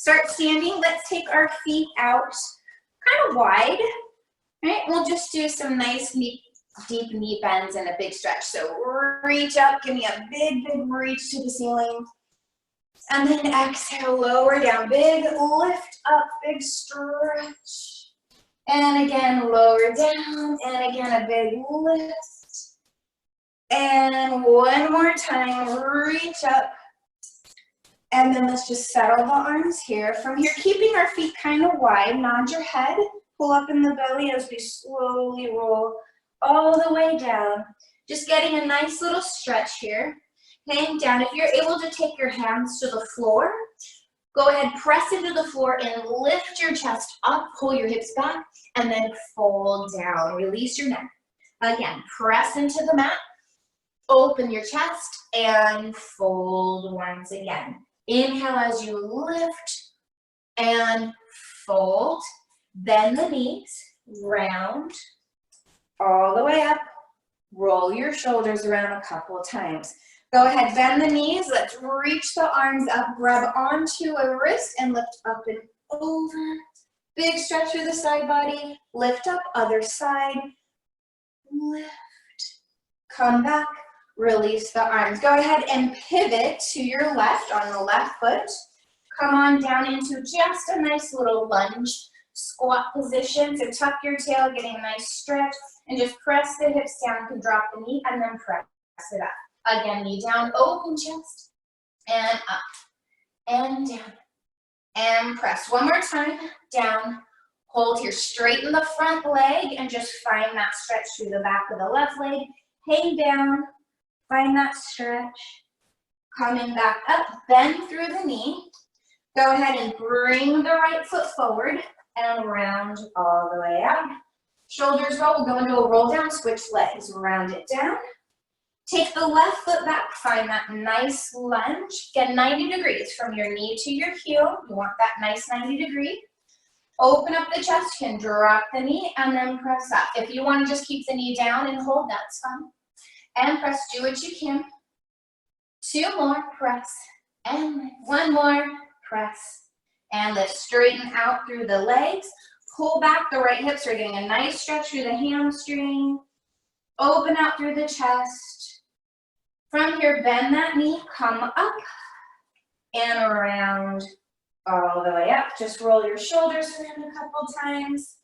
Start standing. Let's take our feet out kind of wide. Right? We'll just do some nice deep knee bends and a big stretch. So reach up, give me a big, big reach to the ceiling. And then exhale, lower down, big lift up, big stretch. And again, lower down, and again, a big lift. And one more time, reach up. And then let's just settle the arms here. From here, keeping our feet kind of wide, nod your head, pull up in the belly as we slowly roll all the way down. Just getting a nice little stretch here. Hang down. If you're able to take your hands to the floor, go ahead, press into the floor and lift your chest up, pull your hips back, and then fold down. Release your neck. Again, press into the mat, open your chest, and fold once again. Inhale as you lift and fold. Bend the knees, round, all the way up. Roll your shoulders around a couple of times. Go ahead, bend the knees. Let's reach the arms up, grab onto a wrist and lift up and over. Big stretch through the side body. Lift up, other side. Lift. Come back. Release the arms. Go ahead and pivot to your left on the left foot. Come on down into just a nice little lunge squat position. So tuck your tail, getting a nice stretch, and just press the hips down. You can drop the knee and then press it up. Again, knee down, open chest, and up, and down, and press. One more time, down, hold here, straighten the front leg, and just find that stretch through the back of the left leg. Hang down, find that stretch, coming back up, bend through the knee. Go ahead and bring the right foot forward, and round all the way out. Shoulders roll, we'll go into a roll down, switch legs, round it down. Take the left foot back, find that nice lunge. Get 90 degrees from your knee to your heel. You want that nice 90 degree. Open up the chest, you can drop the knee and then press up. If you want to just keep the knee down and hold, that's fine. And press, do what you can. 2 more, press, and lift. 1 more, press, and lift. Straighten out through the legs. Pull back the right hips. We're getting a nice stretch through the hamstring. Open out through the chest. From here, bend that knee, come up and around all the way up. Just roll your shoulders around a couple times.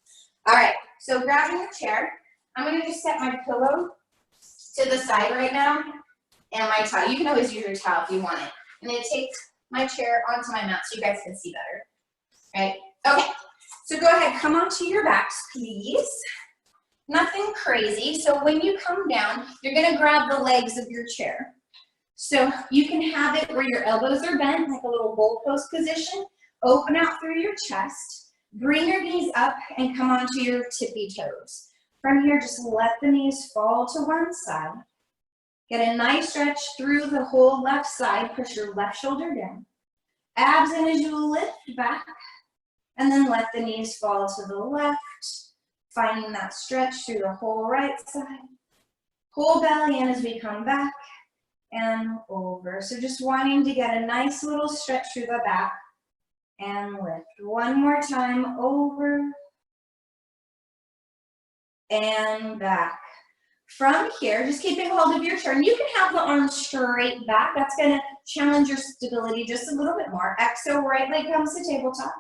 All right, so grabbing the chair, I'm gonna just set my pillow to the side right now and my towel. You can always use your towel if you want it. I'm gonna take my chair onto my mat so you guys can see better, right? Okay, so go ahead, come onto your backs, please. Nothing crazy. So when you come down, you're gonna grab the legs of your chair. So you can have it where your elbows are bent, like a little goalpost position. Open out through your chest. Bring your knees up and come onto your tippy toes. From here, just let the knees fall to one side. Get a nice stretch through the whole left side. Push your left shoulder down. Abs in as you lift back. And then let the knees fall to the left. Finding that stretch through the whole right side. Pull belly in as we come back and over. So just wanting to get a nice little stretch through the back and lift. One more time, over and back. From here, just keeping hold of your chair. And you can have the arms straight back. That's gonna challenge your stability just a little bit more. Exhale, right leg comes to tabletop.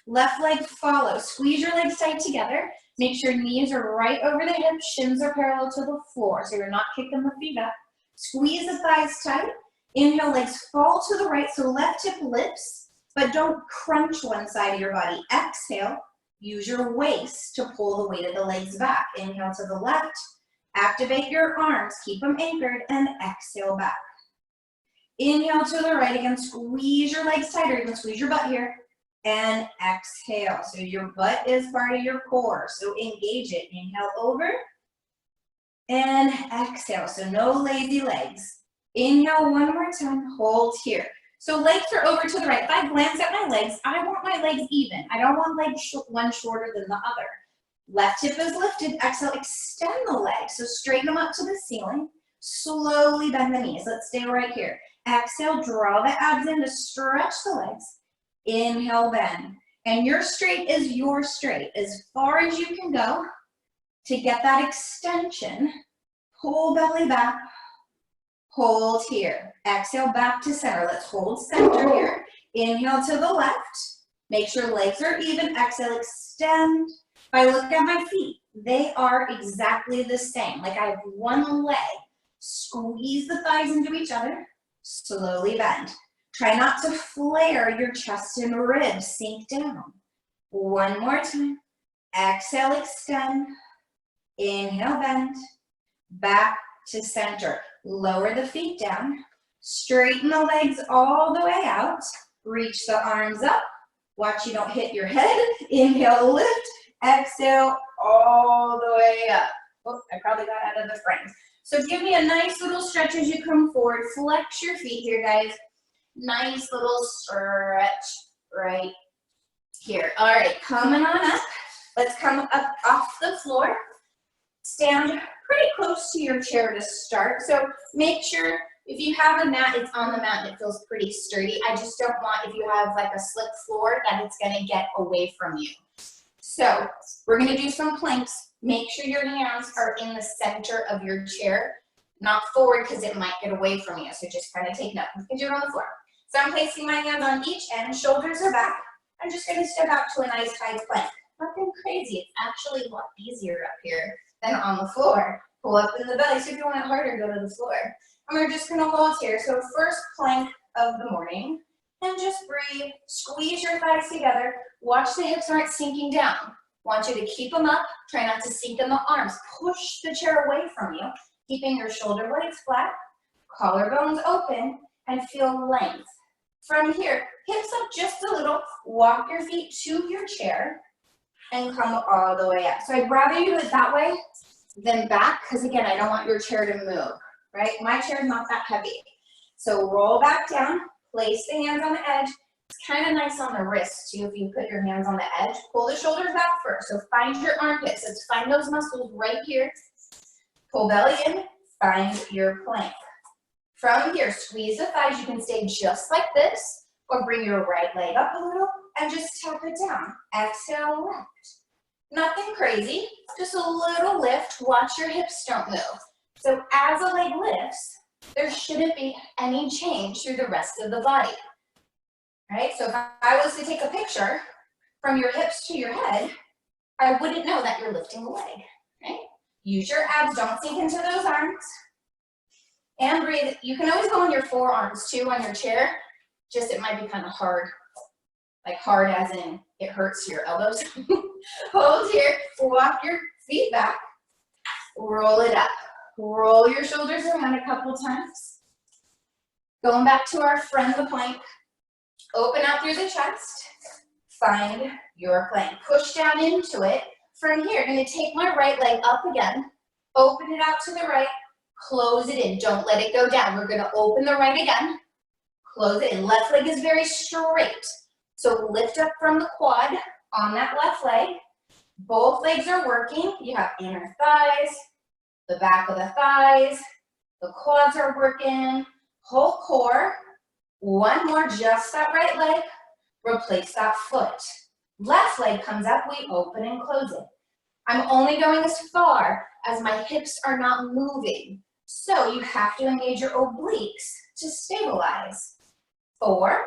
Left leg follows. Squeeze your legs tight together. Make sure knees are right over the hips, shins are parallel to the floor, so you're not kicking the feet up. Squeeze the thighs tight. Inhale, legs fall to the right, so left hip lifts, but don't crunch one side of your body. Exhale, use your waist to pull the weight of the legs back. Inhale to the left, activate your arms, keep them anchored, and exhale back. Inhale to the right again, squeeze your legs tighter, you can squeeze your butt here. And exhale. So your butt is part of your core. So engage it. Inhale over. And exhale. So no lazy legs. Inhale one more time. Hold here. So legs are over to the right. If I glance at my legs, I want my legs even. I don't want legs one shorter than the other. Left hip is lifted. Exhale. Extend the legs. So straighten them up to the ceiling. Slowly bend the knees. Let's stay right here. Exhale. Draw the abs in to stretch the legs. Inhale, bend. And your straight is your straight, as far as you can go to get that extension. Pull belly back, hold here. Exhale back to center. Let's hold center here. Inhale to the left. Make sure legs are even. Exhale, extend. If I look at my feet, they are exactly the same. Like I have one leg. Squeeze the thighs into each other. Slowly bend. Try not to flare your chest and ribs. Sink down. One more time. Exhale, extend. Inhale, bend. Back to center. Lower the feet down. Straighten the legs all the way out. Reach the arms up. Watch you don't hit your head. Inhale, lift. Exhale, all the way up. Oh, I probably got out of the frame. So give me a nice little stretch as you come forward. Flex your feet here, guys. Nice little stretch right here. All right, coming on up. Let's come up off the floor. Stand pretty close to your chair to start. So make sure if you have a mat, it's on the mat and it feels pretty sturdy. I just don't want, if you have like a slick floor, that it's gonna get away from you. So we're gonna do some planks. Make sure your hands are in the center of your chair, not forward because it might get away from you. So just kind of take note. You can do it on the floor. So I'm placing my hands on each end, shoulders are back. I'm just gonna step out to a nice high plank. Nothing crazy, it's actually a lot easier up here than on the floor. Pull up in the belly, so if you want it harder, go to the floor. And we're just gonna hold here. So first plank of the morning, and just breathe, squeeze your thighs together. Watch the hips aren't sinking down. Want you to keep them up, try not to sink in the arms. Push the chair away from you, keeping your shoulder blades flat, collarbones open, and feel length. From here, hips up just a little, walk your feet to your chair, and come all the way up. So I'd rather you do it that way than back, because again, I don't want your chair to move, right? My chair is not that heavy. So roll back down, place the hands on the edge. It's kind of nice on the wrist too if you put your hands on the edge. Pull the shoulders back first. So find your armpits. Let's find those muscles right here. Pull belly in, find your plank. From here, squeeze the thighs. You can stay just like this, or bring your right leg up a little and just tap it down. Exhale, lift. Nothing crazy, just a little lift. Watch your hips don't move. So as a leg lifts, there shouldn't be any change through the rest of the body. Right? So if I was to take a picture from your hips to your head, I wouldn't know that you're lifting the leg. Right? Use your abs, don't sink into those arms. And breathe. You can always go on your forearms too on your chair, just it might be kind of hard. Like hard as in it hurts your elbows. Hold here, walk your feet back, roll it up. Roll your shoulders around a couple times. Going back to our friend, the plank. Open out through the chest. Find your plank. Push down into it. From here, I'm gonna take my right leg up again. Open it out to the right. Close it in. Don't let it go down. We're gonna open the right again. Close it in. Left leg is very straight. So lift up from the quad on that left leg. Both legs are working. You have inner thighs, the back of the thighs, the quads are working, whole core. One more, just that right leg. Replace that foot. Left leg comes up, we open and close it. I'm only going as far as my hips are not moving. So you have to engage your obliques to stabilize. 4,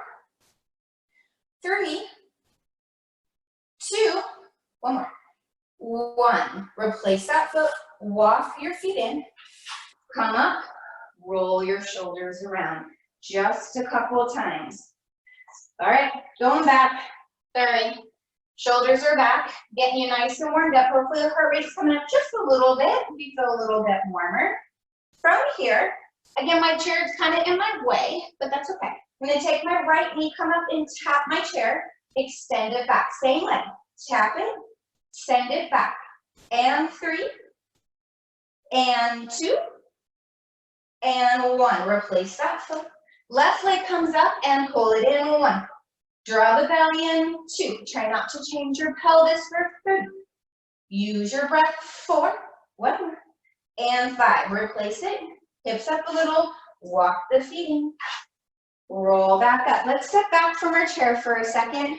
3, 2, one more. 1, replace that foot, walk your feet in, come up, roll your shoulders around. Just a couple of times. All right, going back, 30. Shoulders are back, getting you nice and warmed up. Hopefully the heart rate's coming up just a little bit. We feel a little bit warmer. From here, again, my chair is kind of in my way, but that's okay. I'm gonna take my right knee, come up and tap my chair, extend it back. Same leg, tap it, send it back. And 3, and 2, and 1. Replace that foot. Left leg comes up and pull it in. 1. Draw the belly in. 2. Try not to change your pelvis for 3. Use your breath. 4. 1 more. And 5. Replace it. Hips up a little. Walk the feet in. Roll back up. Let's step back from our chair for a second.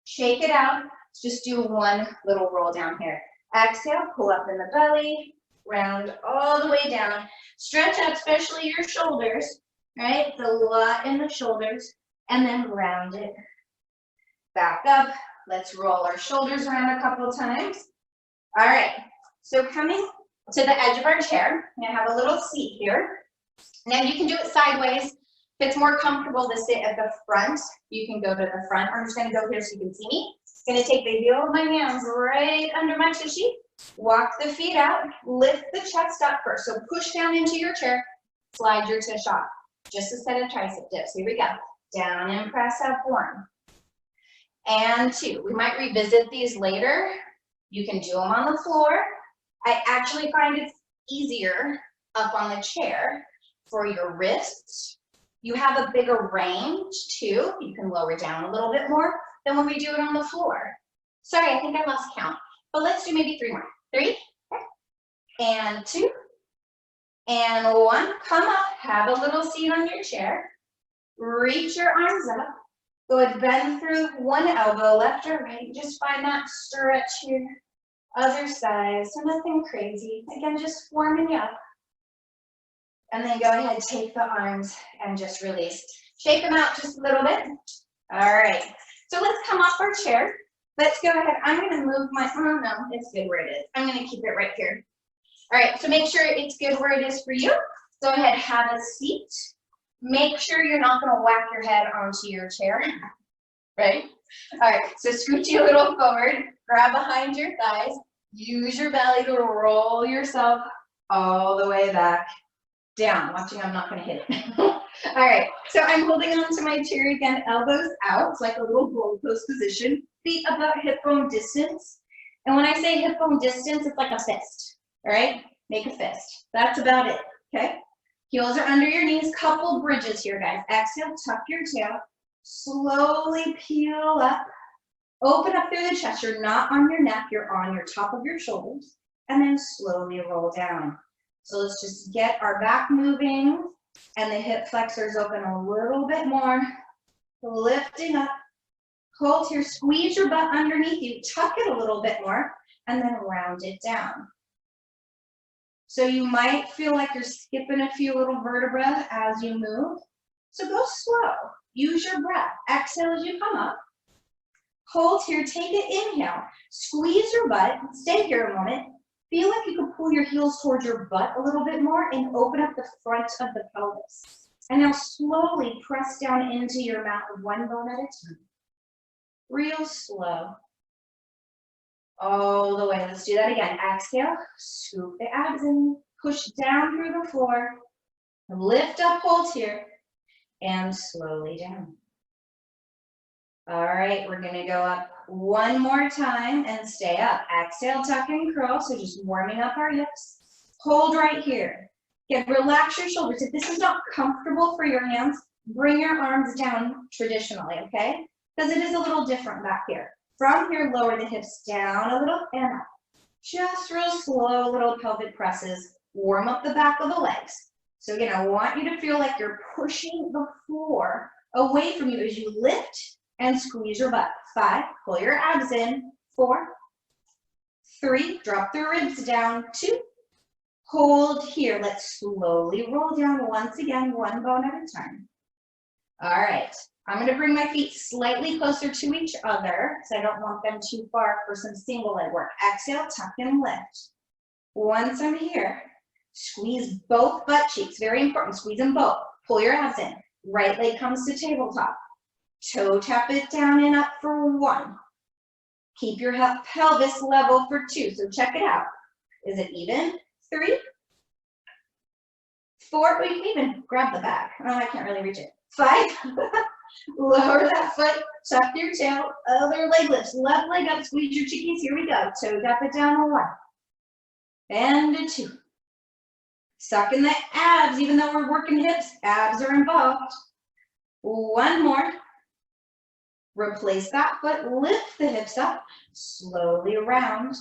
Shake it out. Let's just do one little roll down here. Exhale, pull up in the belly, round all the way down. Stretch out, especially your shoulders, right? It's a lot in the shoulders. And then round it back up. Let's roll our shoulders around a couple times. All right, so coming to the edge of our chair, I'm gonna have a little seat here. Now you can do it sideways. If it's more comfortable to sit at the front, you can go to the front. I'm just gonna go here so you can see me. I'm gonna take the heel of my hands right under my tushy, walk the feet out, lift the chest up first. So push down into your chair, slide your tush off. Just a set of tricep dips. Here we go. Down and press up, 1 and 2. We might revisit these later. You can do them on the floor. I actually find it's easier up on the chair for your wrists. You have a bigger range too. You can lower down a little bit more than when we do it on the floor. Sorry, I think I lost count, but let's do maybe 3 more. 3, and 2, and 1. Come up, have a little seat on your chair. Reach your arms up. Go ahead, bend through one elbow, left or right. Just find that stretch here. Other side, so nothing crazy. Again, just warming you up. And then go ahead, take the arms and just release. Shake them out just a little bit. All right, so let's come off our chair. Let's go ahead, I'm gonna move my, oh no, it's good where it is. I'm gonna keep it right here. All right, so make sure it's good where it is for you. Go ahead, have a seat. Make sure you're not gonna whack your head onto your chair, right? All right, so scooch you a little forward, grab behind your thighs, use your belly to roll yourself all the way back down. Watching, I'm not gonna hit it. All right, so I'm holding on to my chair again, elbows out. It's like a little goalpost position, feet about hip bone distance. And when I say hip bone distance, it's like a fist, all right? Make a fist, that's about it, okay? Heels are under your knees, couple bridges here, guys. Exhale, tuck your tail, slowly peel up, open up through the chest. You're not on your neck, you're on your top of your shoulders, and then slowly roll down. So let's just get our back moving and the hip flexors open a little bit more, lifting up, hold here, squeeze your butt underneath you, tuck it a little bit more, and then round it down. So you might feel like you're skipping a few little vertebrae as you move. So go slow, use your breath. Exhale as you come up. Hold here, take it, inhale. Squeeze your butt, stay here a moment. Feel like you can pull your heels towards your butt a little bit more and open up the front of the pelvis. And now slowly press down into your mat with one bone at a time. Real slow. All the way, let's do that again. Exhale, scoop the abs in, push down through the floor, lift up, hold here, and slowly down. All right, we're gonna go up one more time and stay up. Exhale, tuck and curl, so just warming up our hips. Hold right here. Again, relax your shoulders. If this is not comfortable for your hands, bring your arms down traditionally, okay? Because it is a little different back here. From here, lower the hips down a little and up. Just real slow little pelvic presses. Warm up the back of the legs. So again, I want you to feel like you're pushing the floor away from you as you lift and squeeze your butt. 5, pull your abs in. 4, 3, drop the ribs down. 2, hold here. Let's slowly roll down once again, one bone at a time. All right. I'm going to bring my feet slightly closer to each other because I don't want them too far for some single leg work. Exhale, tuck and lift. Once I'm here, squeeze both butt cheeks. Very important. Squeeze them both. Pull your abs in. Right leg comes to tabletop. Toe tap it down and up for 1. Keep your pelvis level for 2. So check it out. Is it even? 3, 4. Or you can even grab the back. Oh, I can't really reach it. 5. Lower that foot, tuck your tail, other leg lifts, left leg up, squeeze your cheekies, here we go. Toe tap it down to 1, and a 2. Suck in the abs, even though we're working hips, abs are involved. 1 more. Replace that foot, lift the hips up, slowly around,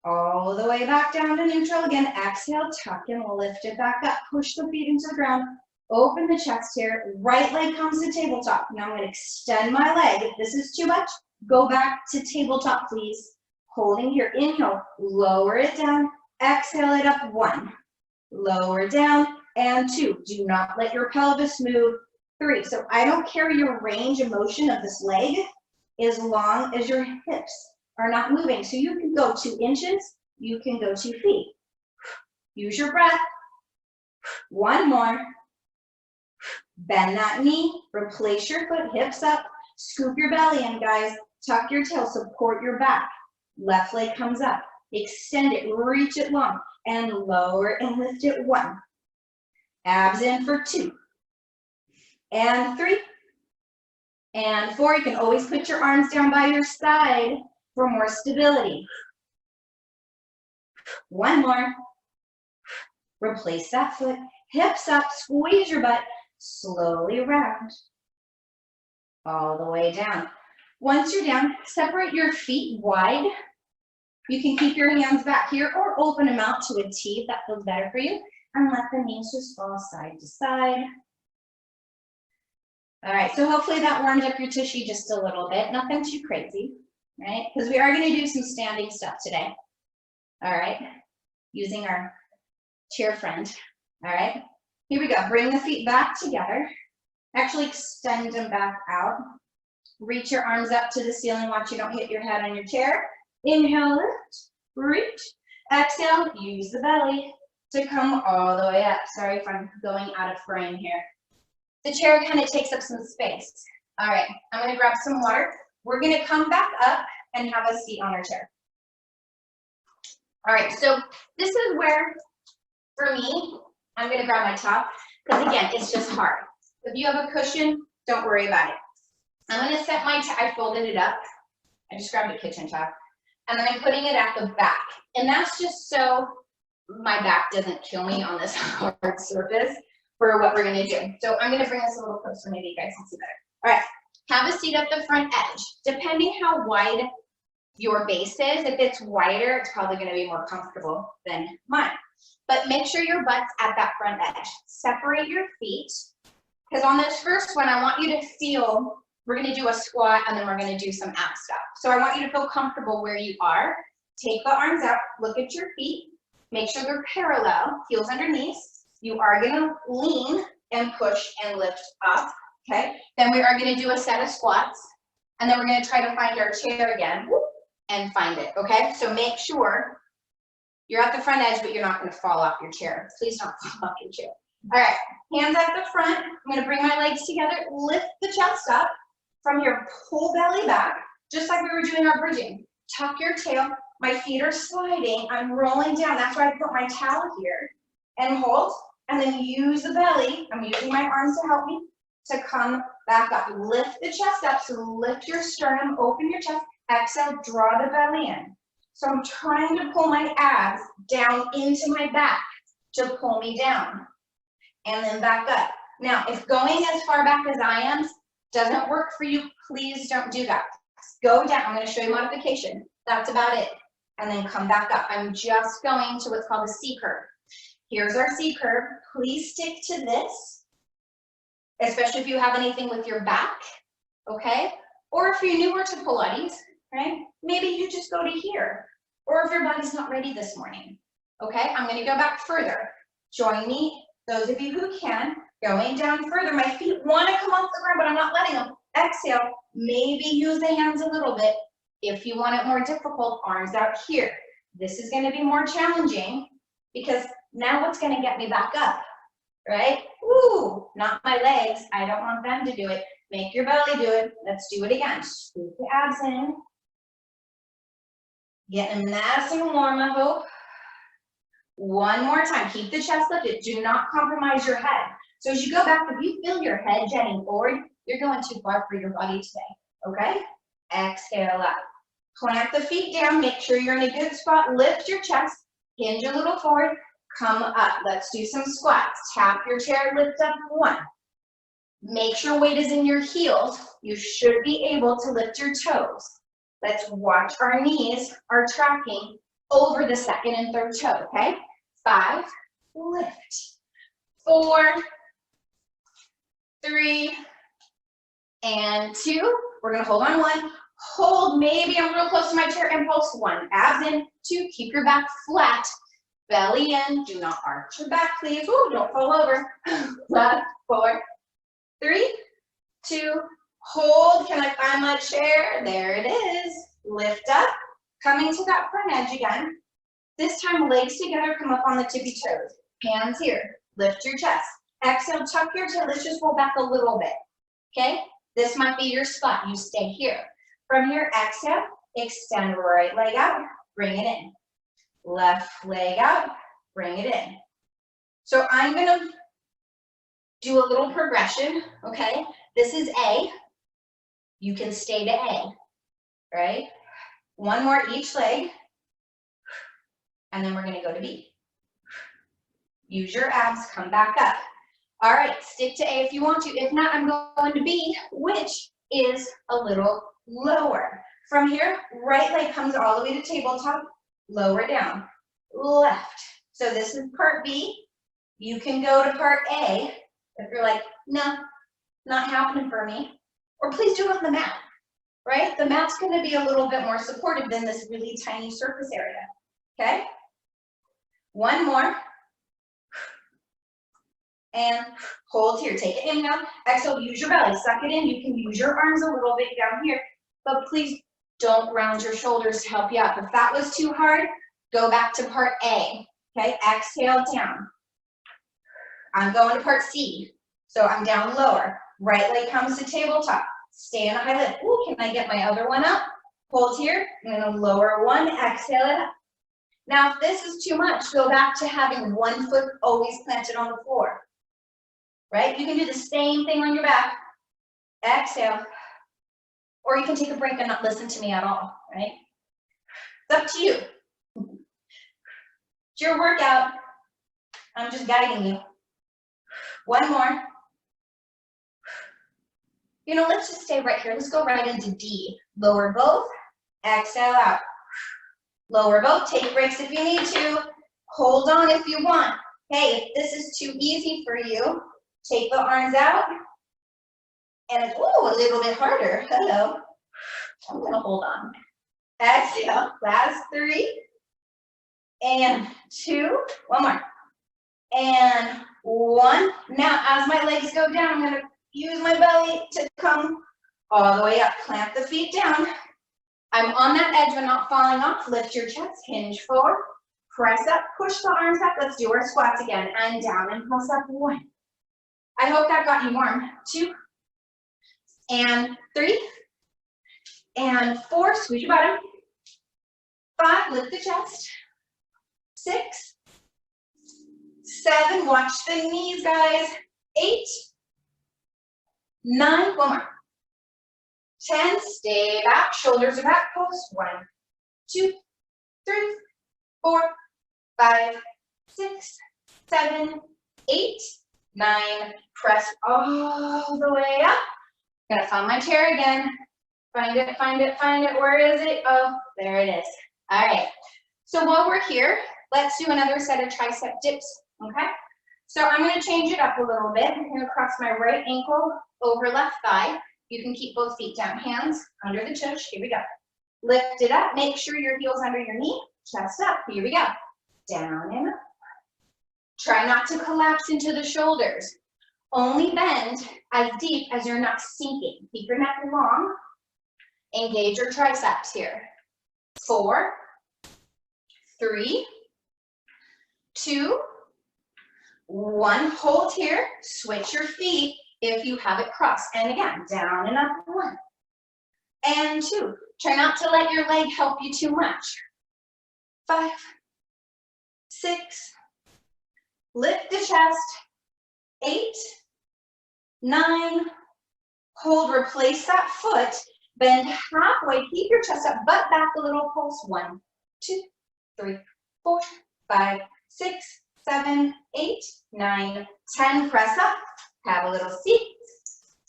all the way back down to neutral again. Exhale, tuck and lift it back up, push the feet into the ground. Open the chest here. Right leg comes to tabletop. Now I'm going to extend my leg. If this is too much, go back to tabletop, please. Holding here. Inhale. Lower it down. Exhale it up. 1. Lower down. And 2. Do not let your pelvis move. 3. So I don't care your range of motion of this leg as long as your hips are not moving. So you can go 2 inches. You can go 2 feet. Use your breath. 1 more. Bend that knee. Replace your foot. Hips up. Scoop your belly in, guys. Tuck your tail. Support your back. Left leg comes up. Extend it. Reach it long. And lower and lift it. 1. Abs in for 2. And 3. And 4. You can always put your arms down by your side for more stability. 1 more. Replace that foot. Hips up. Squeeze your butt. Slowly round. All the way down. Once you're down, separate your feet wide. You can keep your hands back here or open them out to a T if that feels better for you. And let the knees just fall side to side. All right, so hopefully that warmed up your tushy just a little bit. Nothing too crazy, right? Because we are going to do some standing stuff today. All right, using our chair friend. All right, here we go. Bring the feet back together. Actually extend them back out. Reach your arms up to the ceiling. Watch you don't hit your head on your chair. Inhale, lift, reach. Exhale, use the belly to come all the way up. Sorry if I'm going out of frame here. The chair kind of takes up some space. All right, I'm going to grab some water. We're going to come back up and have a seat on our chair. All right, so this is where, for me, I'm going to grab my top because, again, it's just hard. If you have a cushion, don't worry about it. I'm going to set my, I folded it up. I just grabbed a kitchen top. And then I'm putting it at the back. And that's just so my back doesn't kill me on this hard surface for what we're going to do. So I'm going to bring this a little closer. Maybe you guys can see better. All right. Have a seat at the front edge. Depending how wide your base is, if it's wider, it's probably going to be more comfortable than mine. But make sure your butt's at that front edge. Separate your feet. Because on this first one, I want you to feel, we're going to do a squat and then we're going to do some ab stuff. So I want you to feel comfortable where you are. Take the arms out, look at your feet, make sure they're parallel, heels underneath. You are going to lean and push and lift up, okay? Then we are going to do a set of squats, and then we're going to try to find our chair again and find it, okay? So make sure you're at the front edge, but you're not going to fall off your chair. Please don't fall off your chair. All right, hands at the front. I'm going to bring my legs together, lift the chest up. From here, pull belly back, just like we were doing our bridging. Tuck your tail. My feet are sliding. I'm rolling down. That's why I put my towel here. And hold. And then use the belly. I'm using my arms to help me to come back up. Lift the chest up. So lift your sternum, open your chest. Exhale, draw the belly in. So I'm trying to pull my abs down into my back to pull me down. And then back up. Now, if going as far back as I am doesn't work for you, please don't do that. Go down. I'm going to show you modification. That's about it. And then come back up. I'm just going to what's called a C curve. Here's our C curve. Please stick to this, especially if you have anything with your back, okay? Or if you're newer to Pilates, right? Maybe you just go to here. Or if your body's not ready this morning, okay? I'm going to go back further. Join me, those of you who can, going down further. My feet want to come off the ground, but I'm not letting them. Exhale, maybe use the hands a little bit. If you want it more difficult, arms out here. This is going to be more challenging because now what's going to get me back up, right? Woo, not my legs. I don't want them to do it. Make your belly do it. Let's do it again. Scoop the abs in. Get them nice and warm, I hope. One more time. Keep the chest lifted. Do not compromise your head. So as you go back, if you feel your head jetting forward, you're going too far for your body today, okay? Exhale up. Plant the feet down. Make sure you're in a good spot. Lift your chest. Hinge a little forward. Come up. Let's do some squats. Tap your chair. Lift up. 1. Make sure weight is in your heels. You should be able to lift your toes. Let's watch our knees are tracking over the second and third toe, okay? 5. Lift. 4. 3, and 2. We're gonna hold on 1. Hold, maybe I'm real close to my chair, and pulse 1. Abs in, 2, keep your back flat. Belly in, do not arch your back, please. Ooh, don't fall over. Last, 4, 3, 2, hold. Can I find my chair? There it is. Lift up, coming to that front edge again. This time, legs together, come up on the tippy toes. Hands here, lift your chest. Exhale, tuck your tail. Let's just roll back a little bit, okay? This might be your spot. You stay here. From here, exhale, extend right leg out, bring it in. Left leg out, bring it in. So I'm gonna do a little progression, okay? This is A. You can stay to A, right? One more each leg, and then we're gonna go to B. Use your abs, come back up. All right, stick to A if you want to. If not, I'm going to B, which is a little lower. From here, right leg comes all the way to tabletop, lower down, left. So this is part B. You can go to part A if you're like, no, not happening for me. Or please do it on the mat, right? The mat's gonna be a little bit more supportive than this really tiny surface area, okay? One more. And hold here, take it in now. Exhale, use your belly, suck it in. You can use your arms a little bit down here, but please don't round your shoulders to help you out. If that was too hard, go back to part A, okay? Exhale down. I'm going to part C, so I'm down lower. Right leg comes to tabletop. Stay in a high lift. Ooh, can I get my other one up? Hold here, I'm gonna lower one, exhale it up. Now, if this is too much, go back to having one foot always planted on the floor. Right? You can do the same thing on your back. Exhale. Or you can take a break and not listen to me at all, right? It's up to you. It's your workout. I'm just guiding you. One more. You know, let's just stay right here. Let's go right into D. Lower both. Exhale out. Lower both. Take breaks if you need to. Hold on if you want. Hey, if this is too easy for you, take the arms out, and it's, ooh, a little bit harder. Hello. I'm gonna hold on. Exhale, last 3, and 2, one more, and 1. Now, as my legs go down, I'm gonna use my belly to come all the way up. Plant the feet down. I'm on that edge but not falling off. Lift your chest, hinge forward, press up, push the arms up. Let's do our squats again, and down and press up. 1. I hope that got you warm. 2, and 3, and 4, squeeze your bottom. 5, lift the chest. 6, 7, watch the knees, guys. 8, 9, one more. 10, stay back, shoulders are back, post. 1, 2, 3, 4, 5, 6, 7, 8, 9, press all the way up. Gonna find my chair again. Find it, find it, find it. Where is it? Oh, there it is. All right. So while we're here, let's do another set of tricep dips, okay? So I'm gonna change it up a little bit. I'm gonna cross my right ankle over left thigh. You can keep both feet down, hands under the tush. Here we go. Lift it up. Make sure your heel's under your knee. Chest up. Here we go. Down and up. Try not to collapse into the shoulders. Only bend as deep as you're not sinking. Keep your neck long. Engage your triceps here. 4, 3, 2, 1. Hold here. Switch your feet if you have it crossed. And again, down and up. 1 and 2. Try not to let your leg help you too much. 5, 6, lift the chest. 8, 9, hold, replace that foot, bend halfway, keep your chest up, butt back a little, pulse. 1, 2, 3, 4, 5, 6, 7, 8, 9, 10, press up, have a little seat,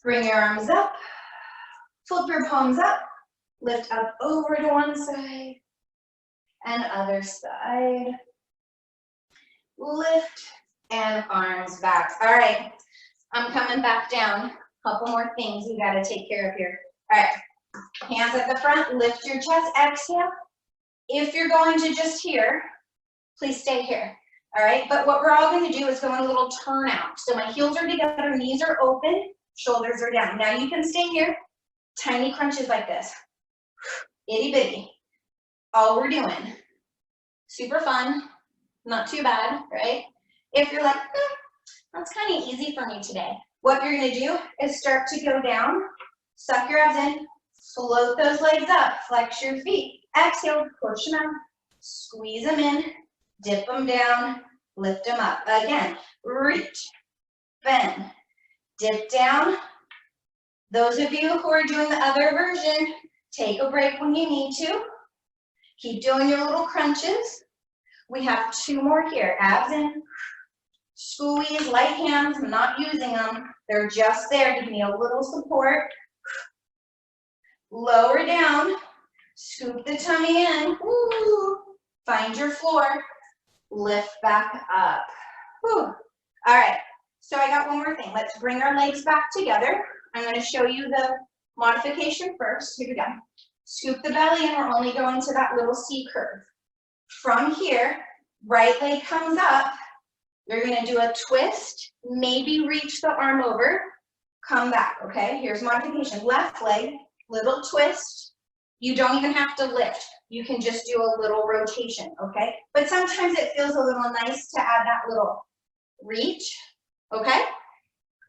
bring your arms up, flip your palms up, lift up over to one side, and other side, lift, and arms back. All right. I'm coming back down. Couple more things we gotta take care of here. All right, hands at the front, lift your chest, exhale. If you're going to just here, please stay here. All right, but what we're all gonna do is go in a little turnout. So my heels are together, knees are open, shoulders are down. Now you can stay here, tiny crunches like this. Itty bitty. All we're doing. Super fun, not too bad, right? If you're like, that's kind of easy for me today. What you're gonna do is start to go down, suck your abs in, float those legs up, flex your feet. Exhale, push them out, squeeze them in, dip them down, lift them up. Again, reach, bend, dip down. Those of you who are doing the other version, take a break when you need to. Keep doing your little crunches. We have 2 more here. Abs in, squeeze, light hands. I'm not using them. They're just there to give me a little support. Lower down, scoop the tummy in. Woo. Find your floor. Lift back up. Whew. All right, so I got one more thing. Let's bring our legs back together. I'm going to show you the modification first. Here we go. Scoop the belly and we're only going to that little C curve. From here, right leg comes up. You're going to do a twist, maybe reach the arm over, come back, okay? Here's modification. Left leg, little twist. You don't even have to lift. You can just do a little rotation, okay? But sometimes it feels a little nice to add that little reach, okay?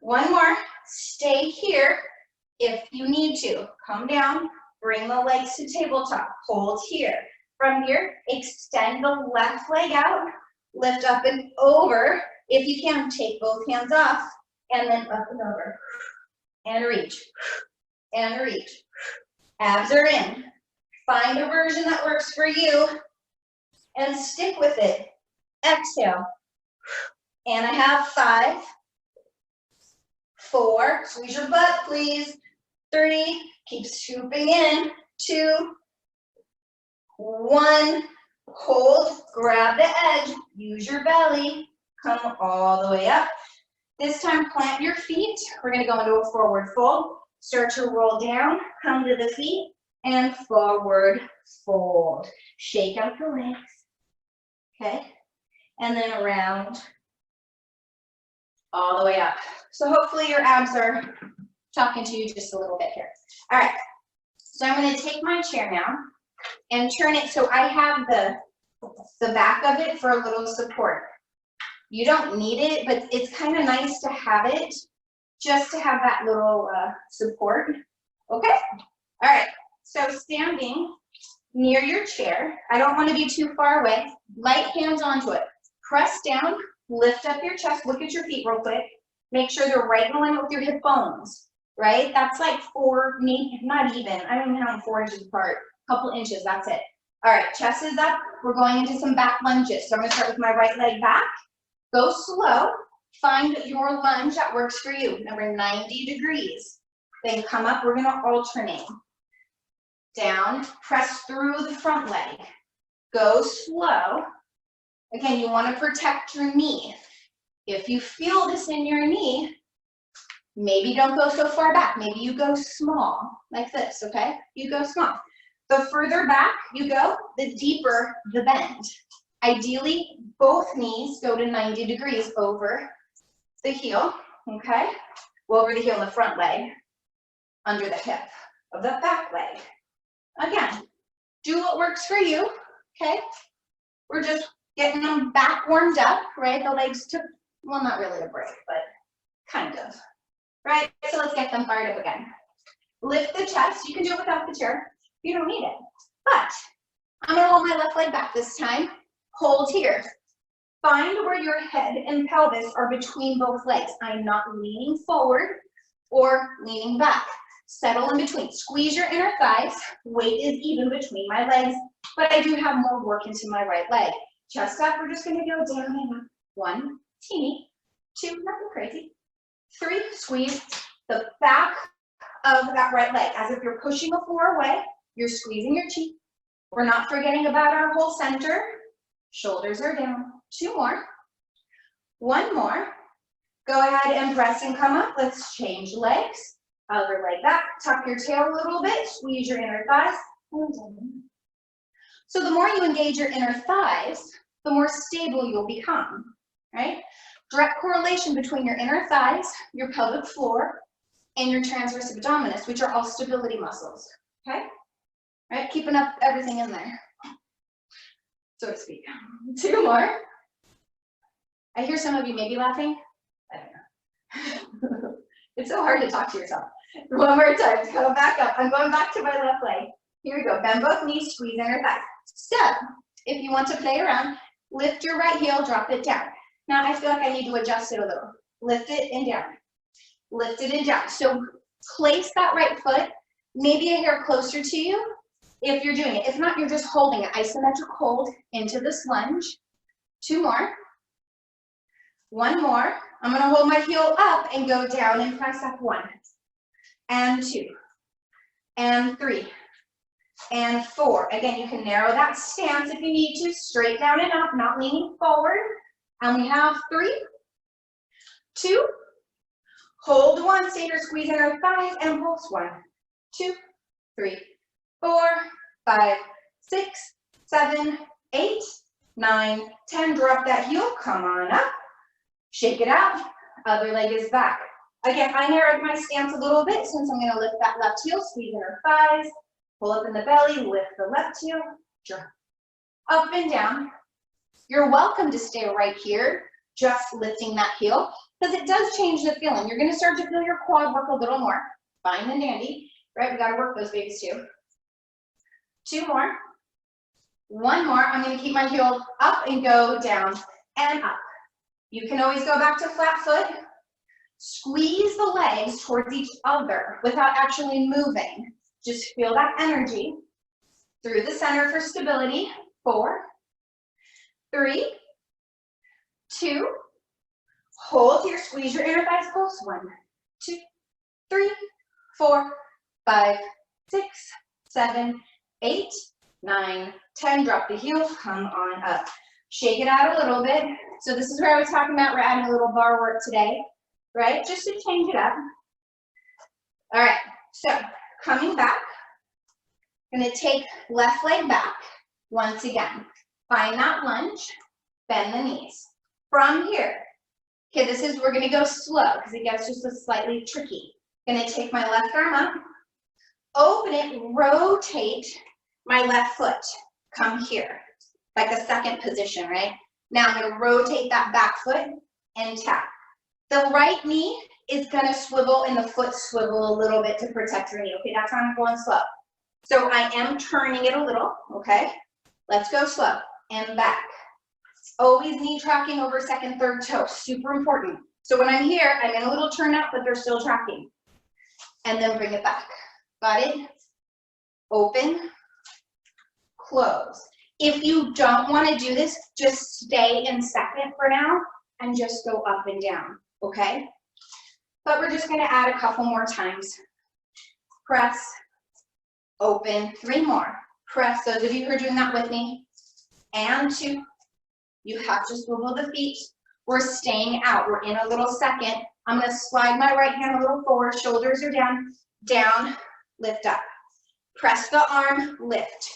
One more. Stay here if you need to. Come down, bring the legs to tabletop. Hold here. From here, extend the left leg out, lift up and over. If you can, take both hands off, and then up and over. And reach, and reach. Abs are in. Find a version that works for you, and stick with it. Exhale. And I have 5, 4, squeeze your butt, please. 3, keep scooping in. 2, 1, hold, grab the edge, use your belly, come all the way up. This time, plant your feet. We're gonna go into a forward fold. Start to roll down, come to the feet, and forward fold. Shake out the legs, okay? And then around, all the way up. So hopefully your abs are talking to you just a little bit here. All right, so I'm gonna take my chair now and turn it so I have the back of it for a little support. You don't need it, but it's kind of nice to have it just to have that little support. Okay? All right, so standing near your chair, I don't want to be too far away. Light hands onto it. Press down, lift up your chest, look at your feet real quick. Make sure they're right in line with your hip bones, right? That's like 4, maybe not even, I don't even know, 4 inches apart. Couple inches, that's it. All right, chest is up. We're going into some back lunges. So I'm gonna start with my right leg back. Go slow. Find your lunge that works for you. Remember, 90 degrees. Then come up, we're gonna alternate. Down, press through the front leg. Go slow. Again, you wanna protect your knee. If you feel this in your knee, maybe don't go so far back. Maybe you go small, like this, okay? You go small. The further back you go, the deeper the bend. Ideally, both knees go to 90 degrees over the heel, okay? Well, over the heel in the front leg, under the hip of the back leg. Again, do what works for you, okay? We're just getting them back warmed up, right? The legs took, well, not really a break, but kind of, right? So let's get them fired up again. Lift the chest. You can do it without the chair. You don't need it. But I'm gonna hold my left leg back this time. Hold here. Find where your head and pelvis are between both legs. I'm not leaning forward or leaning back. Settle in between. Squeeze your inner thighs. Weight is even between my legs, but I do have more work into my right leg. Chest up, we're just gonna go down and up. 1, teeny. 2, nothing crazy. 3, squeeze the back of that right leg as if you're pushing the floor away. You're squeezing your cheek. We're not forgetting about our whole center. Shoulders are down. 2 more. 1 more. Go ahead and press and come up. Let's change legs. Other leg back. Tuck your tail a little bit. Squeeze your inner thighs. So the more you engage your inner thighs, the more stable you'll become, right? Direct correlation between your inner thighs, your pelvic floor, and your transverse abdominis, which are all stability muscles, okay? Right, keeping up everything in there, so to speak. 2 more. I hear some of you may be laughing. I don't know. It's so hard to talk to yourself. 1 more time, go back up. I'm going back to my left leg. Here we go, bend both knees, squeeze inner thighs. So, if you want to play around, lift your right heel, drop it down. Now I feel like I need to adjust it a little. Lift it and down. Lift it and down. So place that right foot maybe a hair closer to you if you're doing it. If not, you're just holding it. Isometric hold into this lunge. 2 more. 1 more. I'm going to hold my heel up and go down and press up 1 and 2 and 3 and 4. Again, you can narrow that stance if you need to. Straight down and up, not leaning forward. And we have 3, 2, hold 1, stay here, squeeze in our thighs, and pulse 1, 2, 3, 4, 5, 6, 7, 8, 9, 10. Drop that heel, come on up, shake it out, other leg is back. Again, I narrowed my stance a little bit since I'm gonna lift that left heel, squeeze in our thighs, pull up in the belly, lift the left heel, drop, up and down. You're welcome to stay right here, just lifting that heel, because it does change the feeling. You're gonna start to feel your quad work a little more. Fine and dandy, right? We gotta work those babies too. 2 more, 1 more. I'm gonna keep my heel up and go down and up. You can always go back to flat foot. Squeeze the legs towards each other without actually moving. Just feel that energy through the center for stability. 4, 3, 2, hold here, squeeze your inner thighs close. 1, 2, 3, 4, 5, 6, 7, 8, 9, 10. Drop the heel, come on up. Shake it out a little bit. So this is where I was talking about, we're adding a little bar work today, right? Just to change it up. All right, so coming back, gonna take left leg back once again. Find that lunge, bend the knees. From here, okay, we're gonna go slow because it gets just a slightly tricky. Gonna take my left arm up, open it, rotate my left foot. Come here, like a second position, right? Now I'm gonna rotate that back foot and tap. The right knee is gonna swivel and the foot swivel a little bit to protect your knee. Okay, that's how I'm going slow. So I am turning it a little, okay? Let's go slow and back. Always knee tracking over second, third toe, super important. So when I'm here, I'm in a little turn up, but they're still tracking. And then bring it back. Got it? Open, close. If you don't want to do this, just stay in second for now and just go up and down, okay? But we're just going to add a couple more times. Press, open, 3 more. Press, those of you who are doing that with me, and 2. You have to swivel the feet. We're staying out. We're in a little second. I'm going to slide my right hand a little forward. Shoulders are down, down, lift up. Press the arm, lift.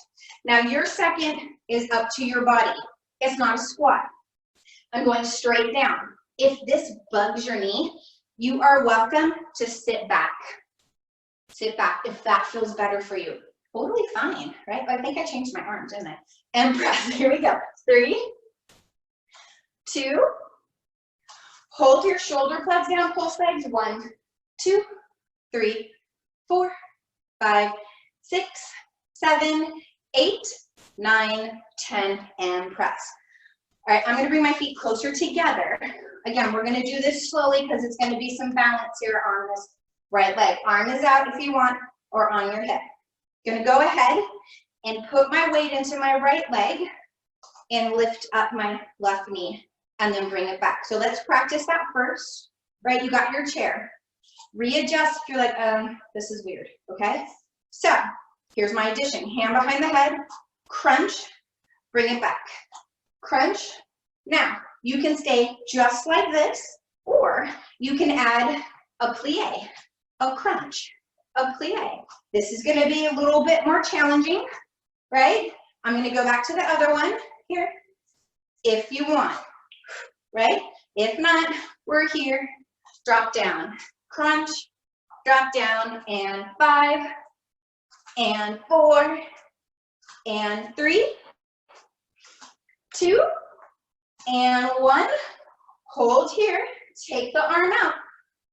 Now your second is up to your body. It's not a squat. I'm going straight down. If this bugs your knee, you are welcome to sit back. Sit back if that feels better for you. Totally fine, right? But I think I changed my arm, didn't I? And press, here we go. 3, 2, hold your shoulder pads down, pulse legs. 1, 2, 3, 4, 5, 6, 7, 8, 9, 10, and press. All right, I'm gonna bring my feet closer together. Again, we're gonna do this slowly because it's gonna be some balance here on this right leg. Arm is out if you want, or on your hip. Gonna go ahead and put my weight into my right leg and lift up my left knee and then bring it back. So let's practice that first, right? You got your chair. Readjust if you're like, this is weird, okay? So here's my addition. Hand behind the head, crunch, bring it back. Crunch. Now, you can stay just like this, Or you can add a plie, a crunch, a plie. This is gonna be a little bit more challenging, right? I'm gonna go back to the other one here, if you want, right? If not, we're here, drop down, crunch, drop down, and 5, and 4, and 3, 2, and 1. Hold here, take the arm out,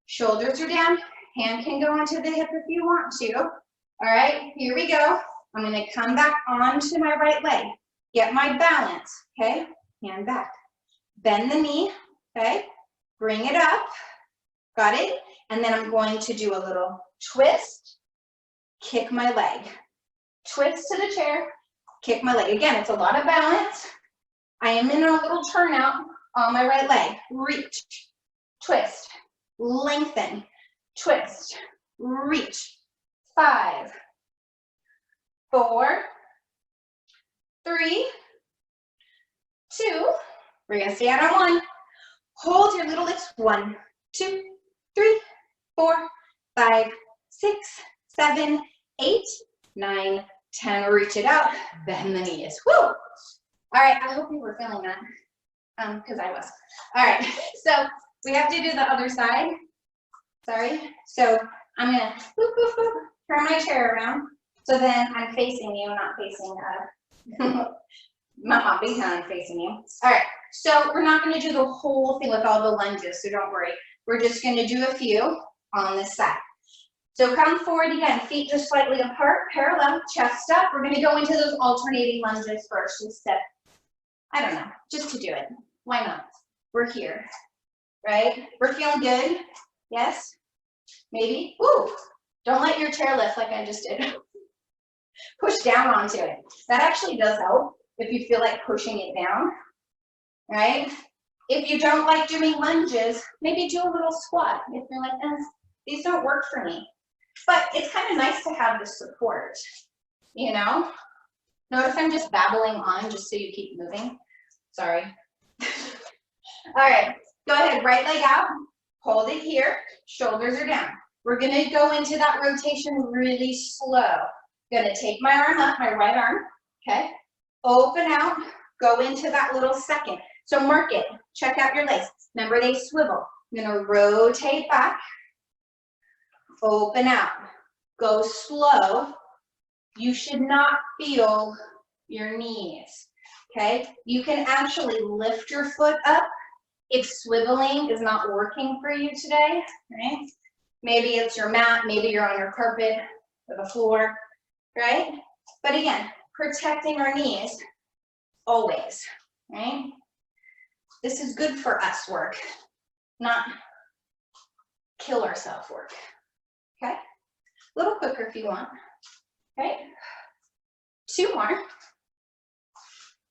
shoulders are down, hand can go onto the hip if you want to. All right, here we go. I'm gonna come back onto my right leg, get my balance, okay? Hand back, bend the knee, okay? Bring it up, got it? And then I'm going to do a little twist, kick my leg. Twist to the chair, kick my leg. Again, it's a lot of balance. I am in a little turnout on my right leg. Reach, twist, lengthen, twist, reach. 5, 4, 3, 2. We're gonna stay out on 1. Hold your little lifts. 1, 2, 3, 4, 5, 6, 7, 8, 9, 10. Reach it out. Bend the knees. Woo! All right. I hope you were feeling that, because I was. All right. So we have to do the other side. Sorry. So I'm gonna whoop, whoop, whoop, turn my chair around. So then I'm facing you, not facing not big hand facing you. All right. So we're not going to do the whole thing with all the lunges, so don't worry. We're just going to do a few on this side. So come forward again, feet just slightly apart, parallel, chest up. We're going to go into those alternating lunges first, just to, I don't know, just to do it. Why not? We're here, right? We're feeling good. Yes? Maybe? Woo! Don't let your chair lift like I just did. Push down onto it. That actually does help if you feel like pushing it down, right? If you don't like doing lunges, maybe do a little squat. If you're like, these don't work for me. But it's kind of nice to have the support, you know? Notice I'm just babbling on just so you keep moving. Sorry. All right, go ahead, right leg out. Hold it here, shoulders are down. We're gonna go into that rotation really slow. Gonna take my arm up, my right arm, okay? Open out, go into that little second. So mark it, check out your legs. Remember they swivel. I'm gonna rotate back, open out, go slow. You should not feel your knees, okay? You can actually lift your foot up if swiveling is not working for you today, right? Maybe it's your mat, maybe you're on your carpet or the floor, right? But again, protecting our knees always, right? This is good for us work, not kill ourselves work, okay? A little quicker if you want, okay? 2 more.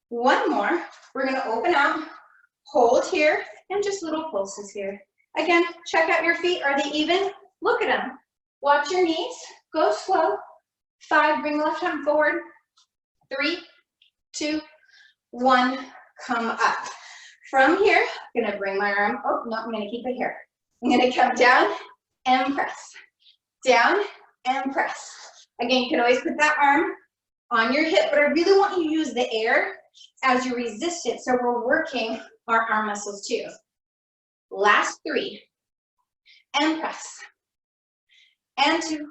1 more. We're gonna open out, hold here, and just little pulses here. Again, check out your feet. Are they even? Look at them. Watch your knees. Go slow. 5, bring the left arm forward. 3, 2, 1, come up. From here, I'm gonna bring my arm, oh no, I'm gonna keep it here. I'm gonna come down and press. Down and press. Again, you can always put that arm on your hip, but I really want you to use the air as you resist it, so we're working our arm muscles too. Last 3, and press. And 2,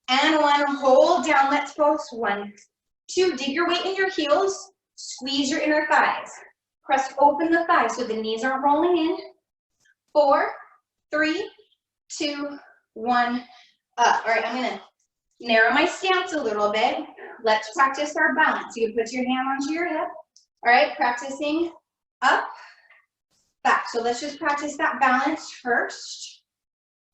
and 1, hold down, let's pulse. 1, 2, dig your weight in your heels, squeeze your inner thighs. Press open the thighs so the knees aren't rolling in. 4, 3, 2, 1, up. All right, I'm gonna narrow my stance a little bit. Let's practice our balance. You can put your hand onto your hip. All right, practicing up, back. So let's just practice that balance first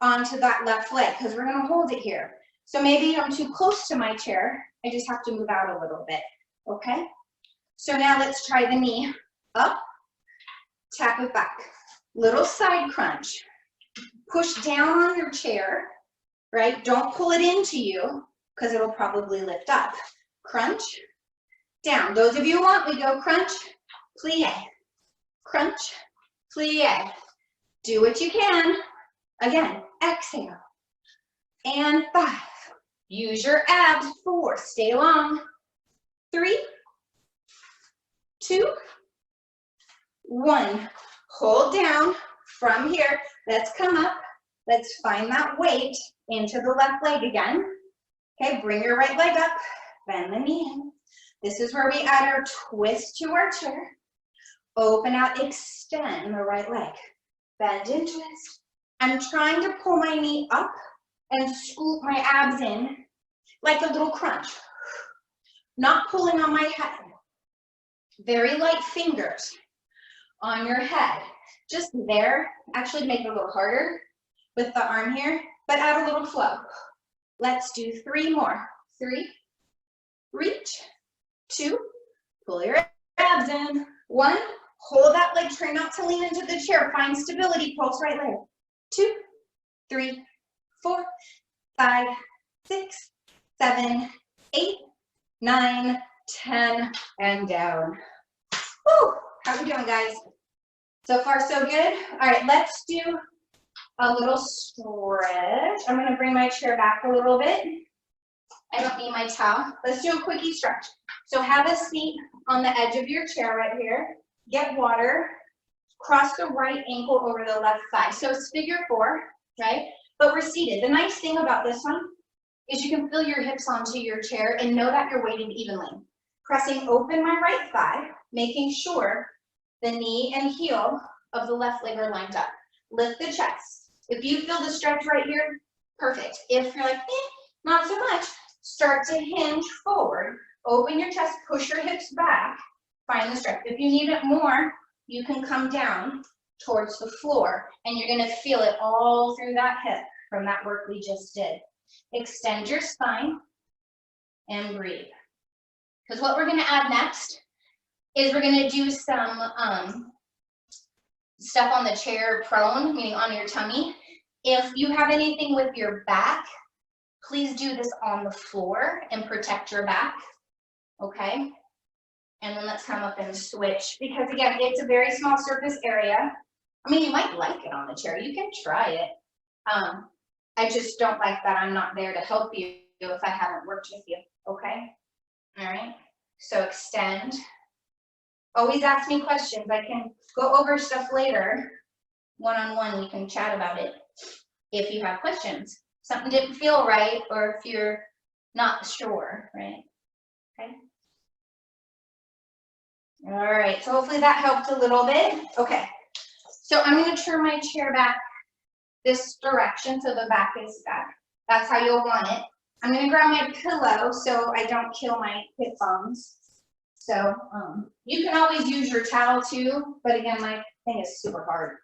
onto that left leg because we're gonna hold it here. So maybe I'm too close to my chair. I just have to move out a little bit, okay? So now let's try the knee up, tap it back. Little side crunch. Push down on your chair, right? Don't pull it into you because it'll probably lift up. Crunch, down. Those of you who want, we go crunch, plie, crunch, plie. Do what you can. Again, exhale. And 5. Use your abs. 4. Stay long. 3, 2, 1. Hold down from here. Let's come up. Let's find that weight into the left leg again. Okay, bring your right leg up. Bend the knee in. This is where we add our twist to our chair. Open out, extend the right leg. Bend and twist. I'm trying to pull my knee up and scoop my abs in like a little crunch. Not pulling on my head. Very light fingers on your head. Just there. Actually make it a little harder with the arm here, but add a little flow. Let's do 3 more. 3, reach, 2, pull your abs in, 1, hold that leg, try not to lean into the chair, find stability, pulse right leg, 2, 3, 4, 5, 6, 7, 8, 9, 10, and down. Woo! How are we doing, guys? So far, so good? All right, let's do a little stretch. I'm gonna bring my chair back a little bit. I don't need my towel. Let's do a quickie stretch. So have a seat on the edge of your chair right here. Get water. Cross the right ankle over the left thigh. So it's figure 4, right? But we're seated. The nice thing about this one is you can feel your hips onto your chair and know that you're weighted evenly. Pressing open my right thigh, making sure the knee and heel of the left leg are lined up. Lift the chest. If you feel the stretch right here, perfect. If you're like, not so much, start to hinge forward. Open your chest, push your hips back, find the stretch. If you need it more, you can come down towards the floor and you're gonna feel it all through that hip from that work we just did. Extend your spine and breathe. Because what we're gonna add next is we're gonna do some stuff on the chair prone, meaning on your tummy. If you have anything with your back, please do this on the floor and protect your back, okay? And then let's come up and switch, because again, it's a very small surface area. I mean, you might like it on the chair, you can try it. I just don't like that I'm not there to help you if I haven't worked with you, okay? All right, so extend. Always ask me questions. I can go over stuff later. One-on-one, we can chat about it if you have questions. Something didn't feel right, or if you're not sure, right? Okay. All right, so hopefully that helped a little bit. Okay, so I'm gonna turn my chair back this direction so the back is back. That's how you'll want it. I'm gonna grab my pillow so I don't kill my hip bones. So you can always use your towel too, but again, my thing is super hard,